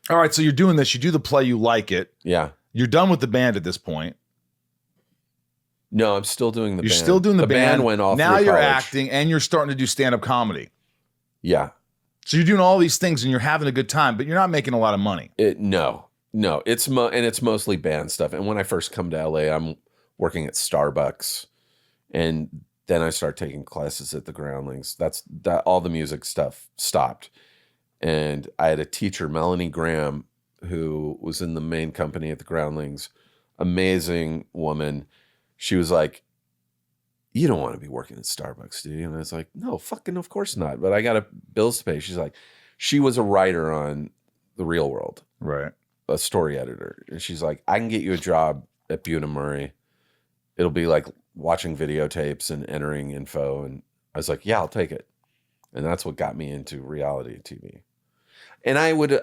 All right, so you're doing this. You do the play. You like it. Yeah. You're done with the band at this point. No, I'm still doing the band. You're still doing the band. band went off now through you're college. acting, and you're starting to do stand-up comedy. Yeah. So you're doing all these things, and you're having a good time, but you're not making a lot of money. No. It's mostly band stuff. And when I first come to LA, I'm working at Starbucks, and then I start taking classes at the Groundlings. That all the music stuff stopped. And I had a teacher, Melanie Graham, who was in the main company at the Groundlings. Amazing woman. She was like, you don't want to be working at Starbucks, do you? And I was like, no, fucking of course not. But I got bills to pay. She's like, she was a writer on The Real World. Right. A story editor. And she's like, I can get you a job at Bunim-Murray. It'll be like watching videotapes and entering info. And I was like, yeah, I'll take it. And that's what got me into reality TV. And I would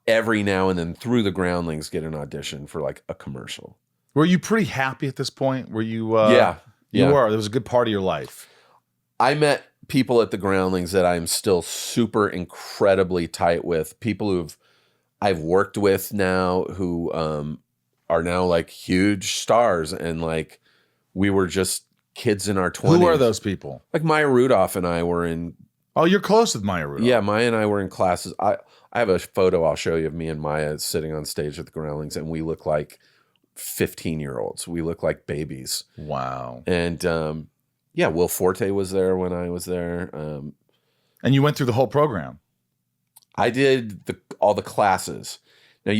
every now and then through the Groundlings get an audition for like a commercial. Were you pretty happy at this point? Were you? Yeah. You were. It was a good part of your life. I met people at the Groundlings that I'm still super incredibly tight with. People I've worked with now who are now like huge stars, and like we were just kids in our 20s. Who are those people? Like Maya Rudolph and I were in. Oh, you're close with Maya Rudolph. Yeah, Maya and I were in classes. I have a photo I'll show you of me and Maya sitting on stage at the Groundlings, and we look like 15-year-olds. We look like babies. Wow. And Will Forte was there when I was there. And you went through the whole program. I did all the classes. Now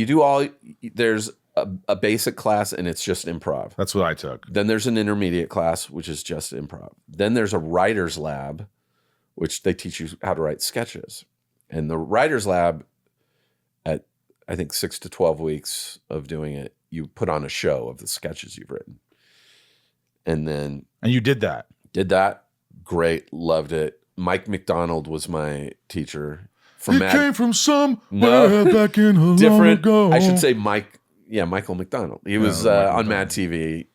there's a basic class and it's just improv. That's what I took. Then there's an intermediate class, which is just improv. Then there's a writer's lab, which they teach you how to write sketches. And the writer's lab, at I think 6 to 12 weeks of doing it, you put on a show of the sketches you've written. And you did that. Did that. Great. Loved it. Mike McDonald was my teacher. Came from somewhere back in a long ago. I should say Michael McDonald. He was on Mad TV.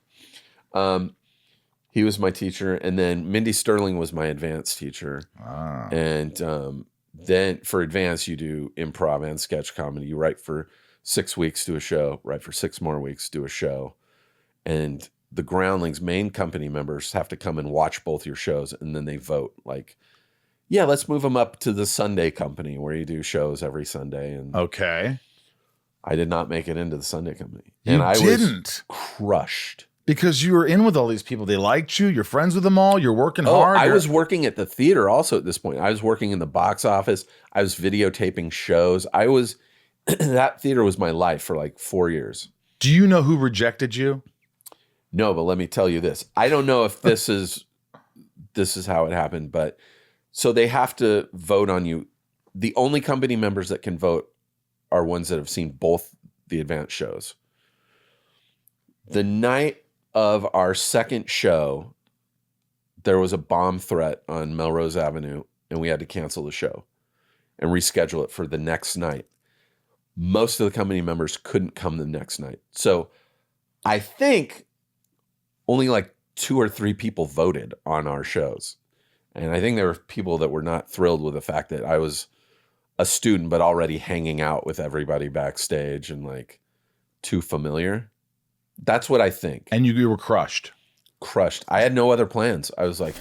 He was my teacher. And then Mindy Sterling was my advanced teacher. Ah. And then for advanced, you do improv and sketch comedy. You write for 6 weeks, do a show. Write for 6 more weeks, do a show. And the Groundlings main company members have to come and watch both your shows, and then they vote like, yeah, let's move them up to the Sunday company where you do shows every Sunday. And okay. I did not make it into the Sunday company. I was crushed. Because you were in with all these people. They liked you. You're friends with them all. You're working hard. I was working at the theater also at this point. I was working in the box office. I was videotaping shows. That theater was my life for like 4 years. Do you know who rejected you? No, but let me tell you this. I don't know if this is how it happened, but so they have to vote on you. The only company members that can vote are ones that have seen both the advanced shows. The night of our second show, there was a bomb threat on Melrose Avenue, and we had to cancel the show and reschedule it for the next night. Most of the company members couldn't come the next night. So I think only like 2 or 3 people voted on our shows. And I think there were people that were not thrilled with the fact that I was a student, but already hanging out with everybody backstage and like too familiar. That's what I think. And you were crushed. Crushed. I had no other plans. I was like,